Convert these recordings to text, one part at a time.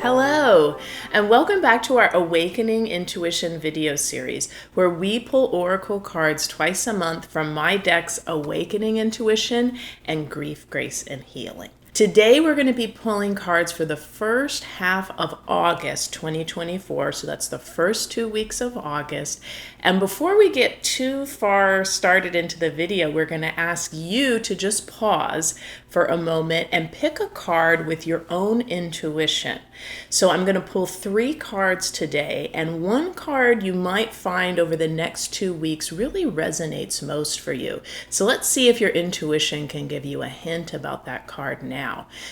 Hello, and welcome back to our Awakening Intuition video series, where we pull oracle cards twice a month from my decks Awakening Intuition and Grief, Grace, and Healing. Today we're going to be pulling cards for the first half of August 2024, so that's the first 2 weeks of August. And before we get too far started into the video, we're going to ask you to just pause for a moment and pick a card with your own intuition. So I'm going to pull 3 cards today, and one card you might find over the next 2 weeks really resonates most for you. So let's see if your intuition can give you a hint about that card now.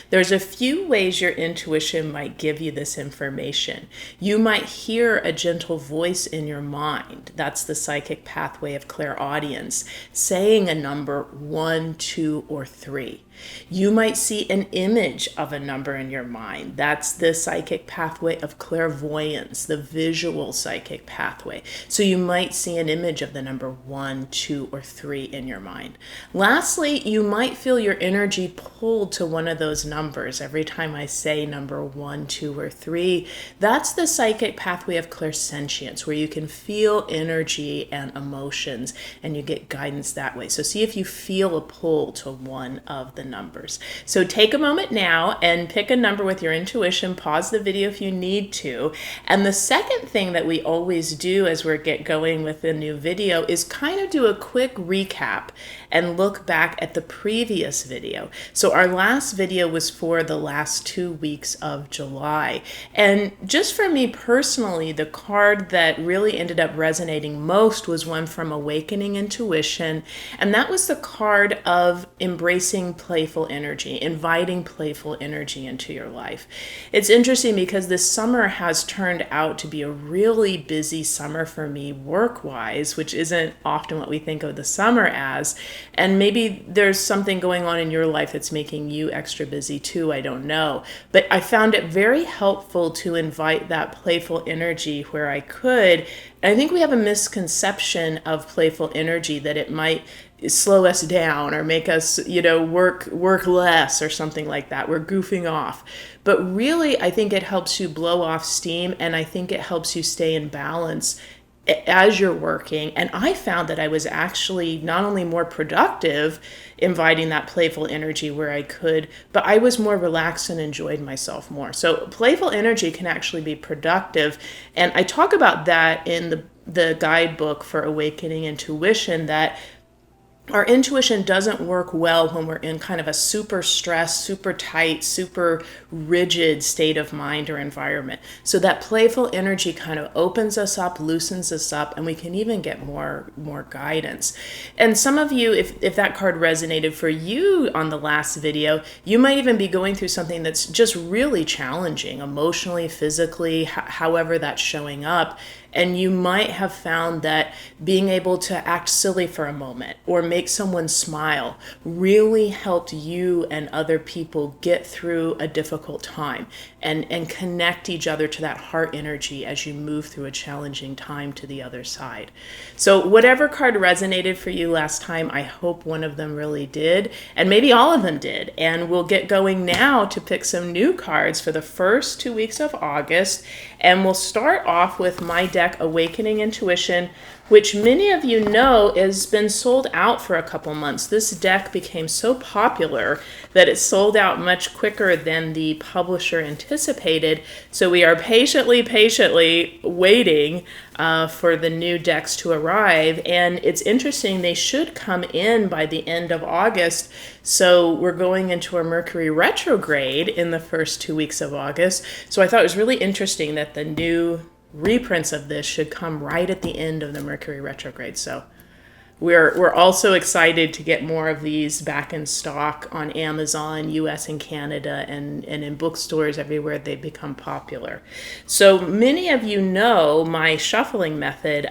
There's a few ways your intuition might give you this information. You might hear a gentle voice in your mind. That's the psychic pathway of clairaudience, saying a number 1, 2, or 3. You might see an image of a number in your mind. That's the psychic pathway of clairvoyance, the visual psychic pathway. So you might see an image of the number 1, 2, or 3 in your mind. Lastly, you might feel your energy pulled to one of those numbers. Every time I say number 1, 2, or 3, that's the psychic pathway of clairsentience, where you can feel energy and emotions and you get guidance that way. So see if you feel a pull to one of the numbers. So take a moment now and pick a number with your intuition. Pause the video if you need to. And the second thing that we always do as we get going with a new video is kind of do a quick recap and look back at the previous video. So our last video was for the last 2 weeks of July. And just for me personally, the card that really ended up resonating most was one from Awakening Intuition. And that was the card of embracing playful energy, inviting playful energy into your life. It's interesting because this summer has turned out to be a really busy summer for me work-wise, which isn't often what we think of the summer as. And maybe there's something going on in your life that's making you extra busy too, I don't know. But I found it very helpful to invite that playful energy where I could. And I think we have a misconception of playful energy that it might slow us down or make us, work less or something like that. We're goofing off. But really, I think it helps you blow off steam, and I think it helps you stay in balance as you're working. And I found that I was actually not only more productive inviting that playful energy where I could, but I was more relaxed and enjoyed myself more. So playful energy can actually be productive. And I talk about that in the guidebook for Awakening Intuition, that our intuition doesn't work well when we're in kind of a super stressed, super tight, super rigid state of mind or environment. So that playful energy kind of opens us up, loosens us up, and we can even get more guidance. And some of you, if that card resonated for you on the last video, you might even be going through something that's just really challenging, emotionally, physically, however that's showing up. And you might have found that being able to act silly for a moment or make someone smile really helped you and other people get through a difficult time and connect each other to that heart energy as you move through a challenging time to the other side. So whatever card resonated for you last time, I hope one of them really did, and maybe all of them did. And we'll get going now to pick some new cards for the first 2 weeks of August. And we'll start off with my deck, Awakening Intuition, which many of you know has been sold out for a couple months. This deck became so popular that it sold out much quicker than the publisher anticipated. So we are patiently waiting for the new decks to arrive. And it's interesting, they should come in by the end of August. So we're going into a Mercury retrograde in the first 2 weeks of August. So I thought it was really interesting that the new reprints of this should come right at the end of the Mercury retrograde. So we're also excited to get more of these back in stock on Amazon, US and Canada, and in bookstores everywhere they've become popular. So many of you know my shuffling method.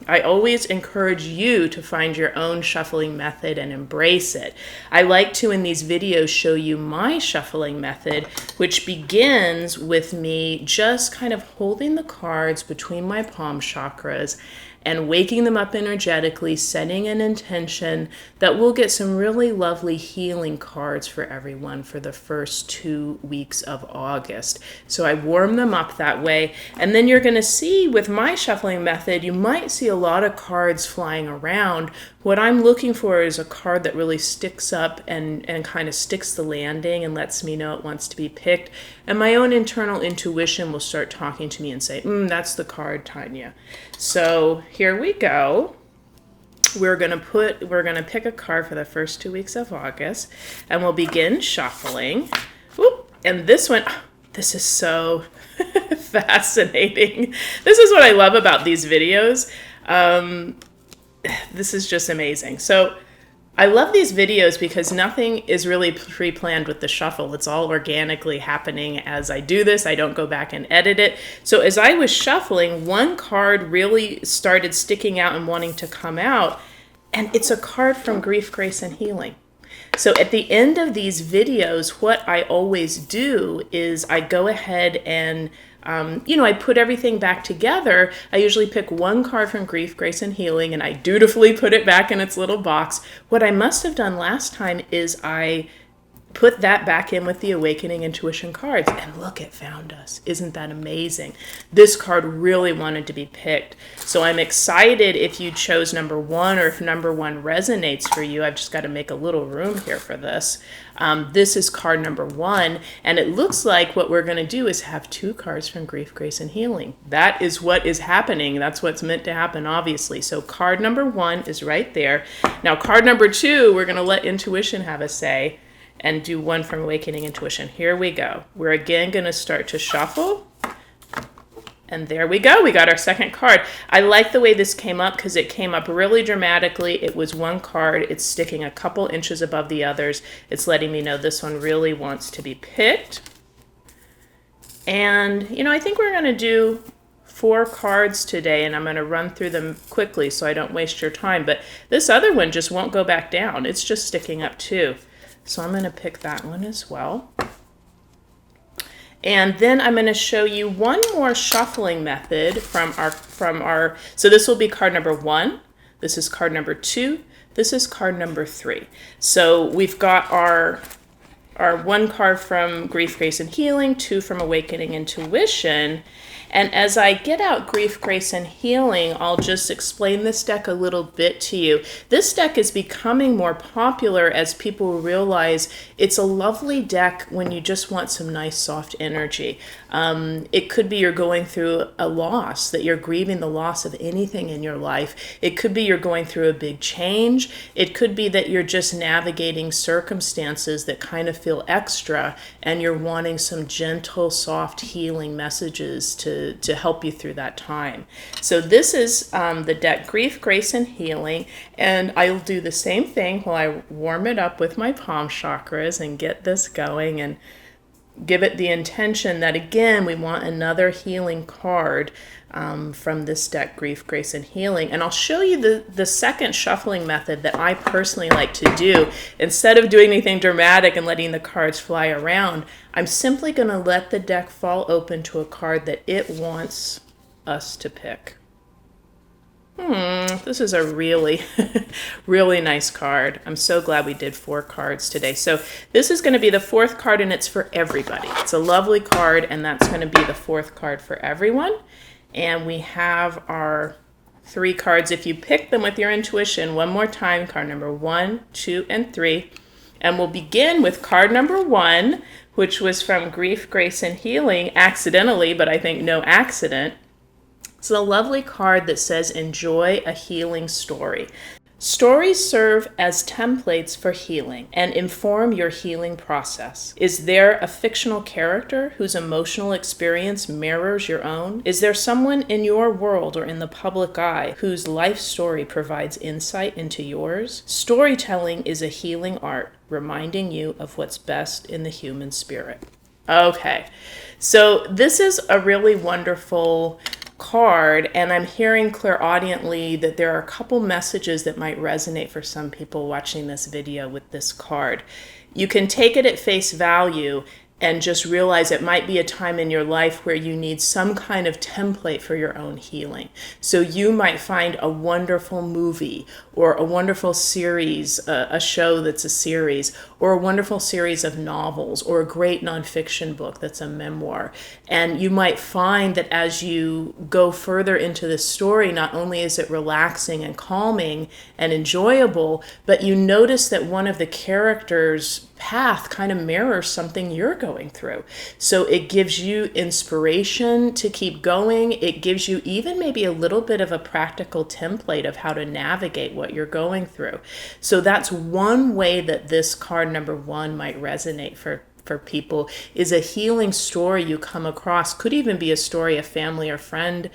I always encourage you to find your own shuffling method and embrace it. I like to, in these videos, show you my shuffling method, which begins with me just kind of holding the cards between my palm chakras and waking them up energetically, setting an intention that we'll get some really lovely healing cards for everyone for the first 2 weeks of August. So I warm them up that way. And then you're going to see with my shuffling method, you might see a lot of cards flying around. What I'm looking for is a card that really sticks up and kind of sticks the landing and lets me know it wants to be picked. And my own internal intuition will start talking to me and say, that's the card, Tanya. So here we go. We're gonna pick a card for the first 2 weeks of August, and we'll begin shuffling. Whoop, and this one, this is so fascinating. This is what I love about these videos. This is just amazing. So I love these videos because nothing is really pre-planned with the shuffle. It's all organically happening as I do this. I don't go back and edit it. So as I was shuffling, one card really started sticking out and wanting to come out, and it's a card from Grief, Grace, and Healing. So at the end of these videos, what I always do is I go ahead and I put everything back together. I usually pick one card from Grief, Grace, and Healing, and I dutifully put it back in its little box. What I must have done last time is I put that back in with the Awakening Intuition cards, and look, it found us. Isn't that amazing? This card really wanted to be picked. So I'm excited if you chose number 1, or if number 1 resonates for you. I've just got to make a little room here for this. This is card number 1, and it looks like what we're going to do is have 2 cards from Grief, Grace, and Healing. That is what is happening. That's what's meant to happen, obviously. So card number 1 is right there. Now card number 2, we're going to let intuition have a say and do one from Awakening Intuition. Here we go. We're again going to start to shuffle. And there we go. We got our second card. I like the way this came up because it came up really dramatically. It was one card. It's sticking a couple inches above the others. It's letting me know this one really wants to be picked. And, I think we're going to do 4 cards today, and I'm going to run through them quickly so I don't waste your time. But this other one just won't go back down. It's just sticking up too. So I'm going to pick that one as well. And then I'm going to show you one more shuffling method from our, so this will be card number 1. This is card number 2. This is card number 3. So we've got our 1 card from Grief, Grace, and Healing, 2 from Awakening Intuition. And as I get out Grief, Grace, and Healing, I'll just explain this deck a little bit to you. This deck is becoming more popular as people realize it's a lovely deck when you just want some nice soft energy. It could be you're going through a loss, that you're grieving the loss of anything in your life. It could be you're going through a big change. It could be that you're just navigating circumstances that kind of feel extra, and you're wanting some gentle, soft, healing messages to help you through that time. So this is the deck Grief, Grace, and Healing, and I'll do the same thing while I warm it up with my palm chakras and get this going and give it the intention that, again, we want another healing card from this deck, Grief, Grace, and Healing. And I'll show you the second shuffling method that I personally like to do. Instead of doing anything dramatic and letting the cards fly around, I'm simply going to let the deck fall open to a card that it wants us to pick. This is a really, really nice card. I'm so glad we did 4 cards today. So this is going to be the 4th card, and it's for everybody. It's a lovely card, and that's going to be the 4th card for everyone. And we have our 3 cards. If you pick them with your intuition, one more time, card number 1, 2, and 3. And we'll begin with card number 1, which was from Grief, Grace, and Healing, accidentally, but I think no accident. It's a lovely card that says, enjoy a healing story. Stories serve as templates for healing and inform your healing process. Is there a fictional character whose emotional experience mirrors your own? Is there someone in your world or in the public eye whose life story provides insight into yours? Storytelling is a healing art, reminding you of what's best in the human spirit. Okay, so this is a really wonderful card, and I'm hearing clairaudiently that there are a couple messages that might resonate for some people watching this video with this card. You can take it at face value and just realize it might be a time in your life where you need some kind of template for your own healing. So you might find a wonderful movie or a wonderful series, a show that's a series, or a wonderful series of novels, or a great nonfiction book that's a memoir. And you might find that as you go further into the story, not only is it relaxing and calming and enjoyable, but you notice that one of the characters' path kind of mirrors something you're going through. So it gives you inspiration to keep going. It gives you even maybe a little bit of a practical template of how to navigate what you're going through. So that's one way that this card number 1 might resonate for people, is a healing story you come across. Could even be a story a family or friend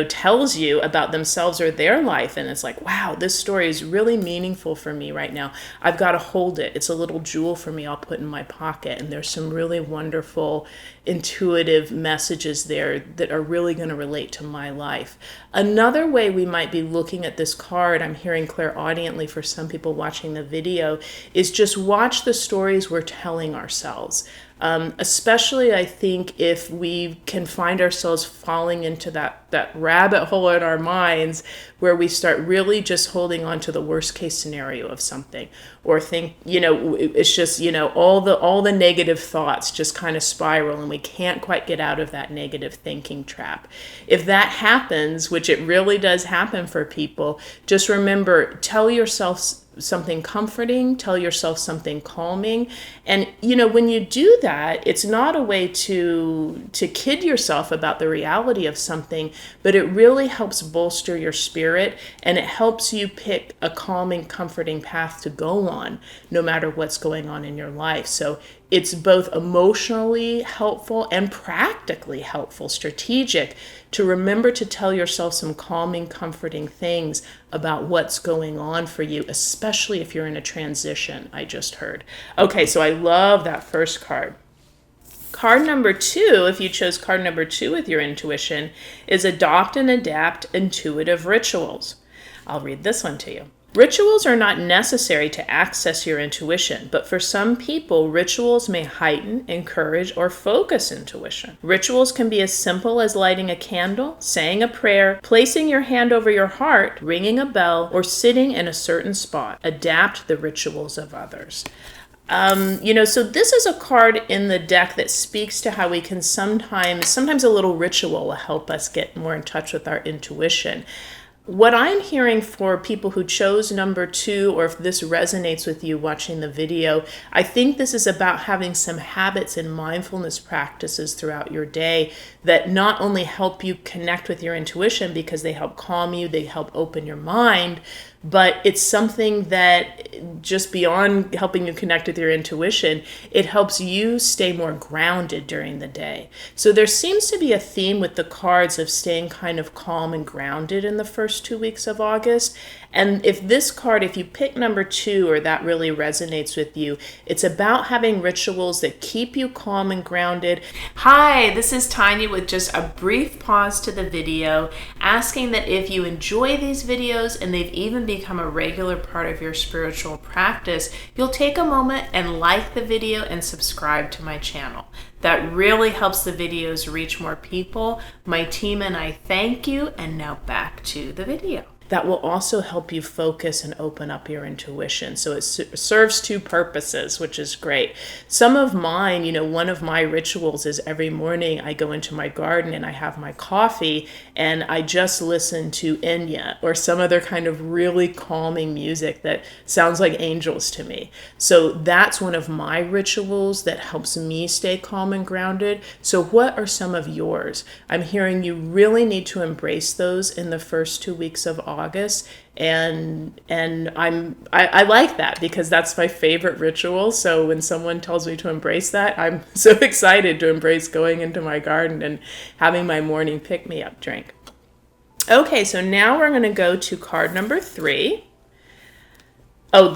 tells you about themselves or their life. And it's like, wow, this story is really meaningful for me right now. I've got to hold it. It's a little jewel for me I'll put in my pocket. And there's some really wonderful, intuitive messages there that are really going to relate to my life. Another way we might be looking at this card, I'm hearing clairaudiently for some people watching the video, is just watch the stories we're telling ourselves. Especially, I think, if we can find ourselves falling into that rabbit hole in our minds where we start really just holding on to the worst case scenario of something, or think, it's just, all the negative thoughts just kind of spiral and we can't quite get out of that negative thinking trap. If that happens, which it really does happen for people, just remember, tell yourself something comforting, tell yourself something calming. And when you do that, it's not a way to kid yourself about the reality of something, but it really helps bolster your spirit, and it helps you pick a calming, comforting path to go on no matter what's going on in your life. So it's both emotionally helpful and practically helpful, strategic, to remember to tell yourself some calming, comforting things about what's going on for you, especially if you're in a transition, I just heard. Okay, so I love that first card. Card number 2, if you chose card number 2 with your intuition, is adopt and adapt intuitive rituals. I'll read this one to you. Rituals are not necessary to access your intuition, but for some people, rituals may heighten, encourage, or focus intuition. Rituals can be as simple as lighting a candle, saying a prayer, placing your hand over your heart, ringing a bell, or sitting in a certain spot. Adapt the rituals of others. So this is a card in the deck that speaks to how we can sometimes a little ritual will help us get more in touch with our intuition. What I'm hearing for people who chose number 2, or if this resonates with you watching the video, I think this is about having some habits and mindfulness practices throughout your day that not only help you connect with your intuition because they help calm you, they help open your mind, but it's something that just beyond helping you connect with your intuition, it helps you stay more grounded during the day. So there seems to be a theme with the cards of staying kind of calm and grounded in the first 2 weeks of August. And if you pick number 2 or that really resonates with you, it's about having rituals that keep you calm and grounded. Hi, this is Tanya with just a brief pause to the video, asking that if you enjoy these videos and they've even become a regular part of your spiritual practice, you'll take a moment and like the video and subscribe to my channel. That really helps the videos reach more people. My team and I thank you, and now back to the video. That will also help you focus and open up your intuition. So it serves 2 purposes, which is great. Some of mine, one of my rituals is every morning I go into my garden and I have my coffee and I just listen to Enya or some other kind of really calming music that sounds like angels to me. So that's one of my rituals that helps me stay calm and grounded. So what are some of yours? I'm hearing you really need to embrace those in the first 2 weeks of August, and I like that because that's my favorite ritual. So when someone tells me to embrace that, I'm so excited to embrace going into my garden and having my morning pick-me-up drink. Okay, so now we're going to go to card number 3. Oh,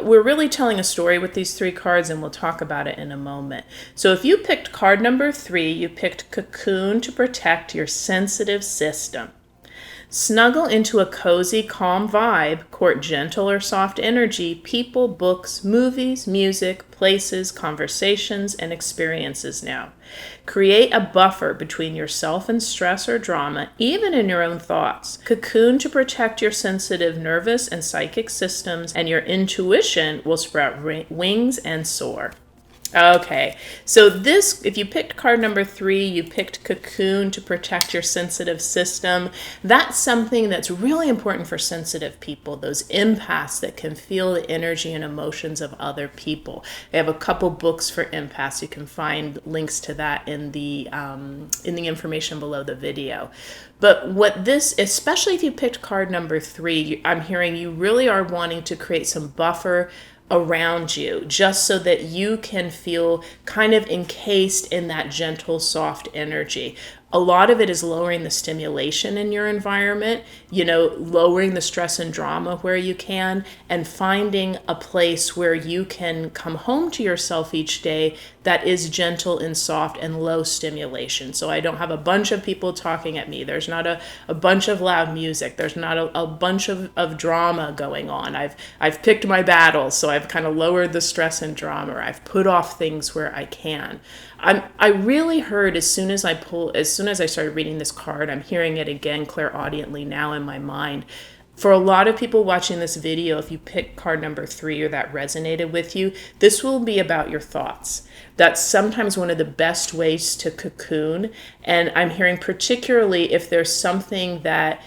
we're really telling a story with these 3 cards, and we'll talk about it in a moment. So if you picked card number 3, you picked cocoon to protect your sensitive system. Snuggle into a cozy, calm vibe, court gentle or soft energy, people, books, movies, music, places, conversations, and experiences now. Create a buffer between yourself and stress or drama, even in your own thoughts. Cocoon to protect your sensitive nervous and psychic systems, and your intuition will sprout wings and soar. Okay, so this, if you picked card number 3, you picked Cocoon to protect your sensitive system. That's something that's really important for sensitive people, those empaths that can feel the energy and emotions of other people. I have a couple books for empaths. You can find links to that in the information below the video. But what this, especially if you picked card number 3, I'm hearing you really are wanting to create some buffer around you, just so that you can feel kind of encased in that gentle, soft energy. A lot of it is lowering the stimulation in your environment, lowering the stress and drama where you can, and finding a place where you can come home to yourself each day that is gentle and soft and low stimulation. So I don't have a bunch of people talking at me. There's not a bunch of loud music. There's not a bunch of drama going on. I've picked my battles, so I've kind of lowered the stress and drama. I've put off things where I can. I really heard as soon as I started reading this card, I'm hearing it again clairaudiently now in my mind. For a lot of people watching this video, if you pick card number 3 or that resonated with you, this will be about your thoughts. That's sometimes one of the best ways to cocoon. And I'm hearing particularly if there's something that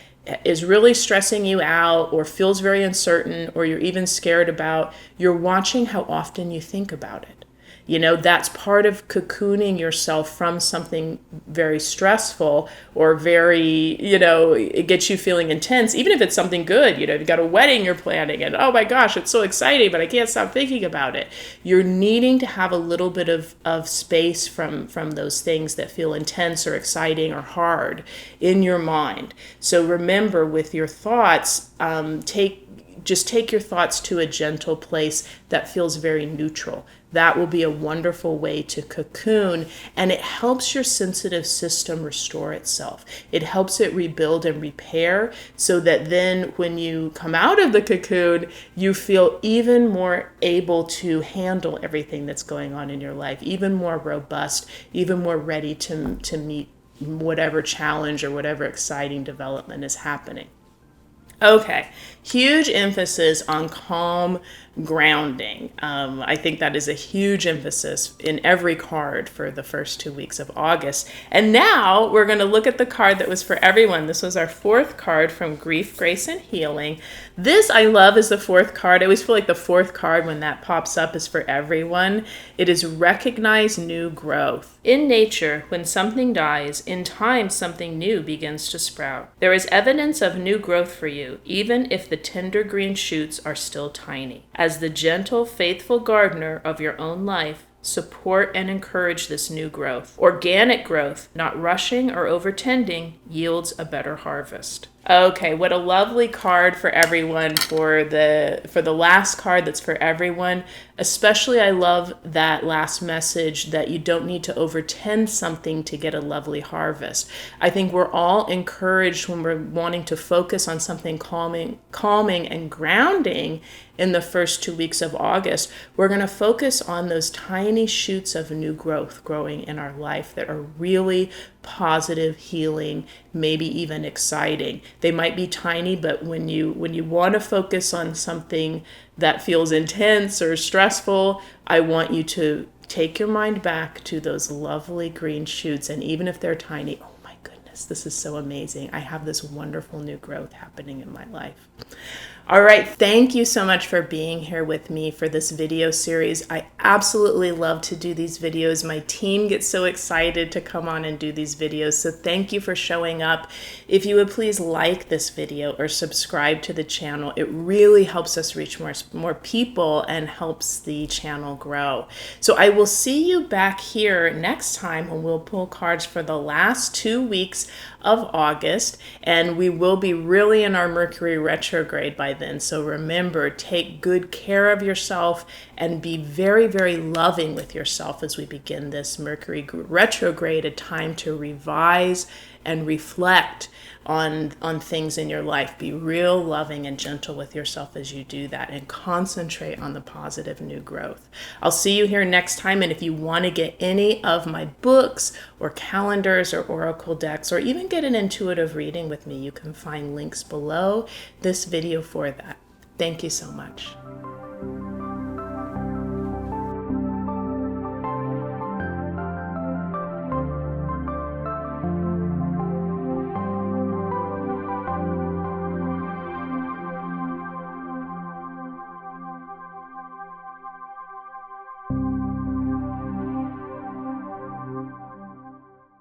is really stressing you out or feels very uncertain or you're even scared about, you're watching how often you think about it. That's part of cocooning yourself from something very stressful or very, it gets you feeling intense, even if it's something good. You've got a wedding you're planning and, oh my gosh, it's so exciting, but I can't stop thinking about it. You're needing to have a little bit of space from those things that feel intense or exciting or hard in your mind. So remember, with your thoughts, take your thoughts to a gentle place that feels very neutral. That will be a wonderful way to cocoon, and it helps your sensitive system restore itself. It helps it rebuild and repair so that then when you come out of the cocoon, you feel even more able to handle everything that's going on in your life, even more robust, even more ready to meet whatever challenge or whatever exciting development is happening. Okay, huge emphasis on calm grounding. I think that is a huge emphasis in every card for the first 2 weeks of August. And now we're going to look at the card that was for everyone. This was our 4th card from Grief, Grace, and Healing. This I love is the 4th card. I always feel like the 4th card when that pops up is for everyone. It is recognize new growth. In nature, when something dies, in time something new begins to sprout. There is evidence of new growth for you, even if the tender green shoots are still tiny. As the gentle, faithful gardener of your own life, support and encourage this new growth. Organic growth, not rushing or overtending, yields a better harvest. Okay, what a lovely card for everyone, for the last card that's for everyone. Especially I love that last message that you don't need to overtend something to get a lovely harvest. I think we're all encouraged when we're wanting to focus on something calming and grounding in the first 2 weeks of August. We're going to focus on those tiny shoots of new growth growing in our life that are really positive, healing, maybe even exciting. They might be tiny, but when you want to focus on something that feels intense or stressful, I want you to take your mind back to those lovely green shoots. And even if they're tiny, oh my goodness, this is so amazing. I have this wonderful new growth happening in my life. All right, thank you so much for being here with me for this video series. I absolutely love to do these videos. My team gets so excited to come on and do these videos, so thank you for showing up. If you would please like this video or subscribe to the channel, it really helps us reach more people and helps the channel grow. So I will see you back here next time when we'll pull cards for the last 2 weeks of August, and we will be really in our Mercury retrograde by then. So remember, take good care of yourself and be very, very loving with yourself as we begin this Mercury retrograde, a time to revise and reflect on things in your life. Be real loving and gentle with yourself as you do that, and concentrate on the positive new growth. I'll see you here next time, and if you want to get any of my books or calendars or oracle decks, or even get an intuitive reading with me, you can find links below this video for that. Thank you so much.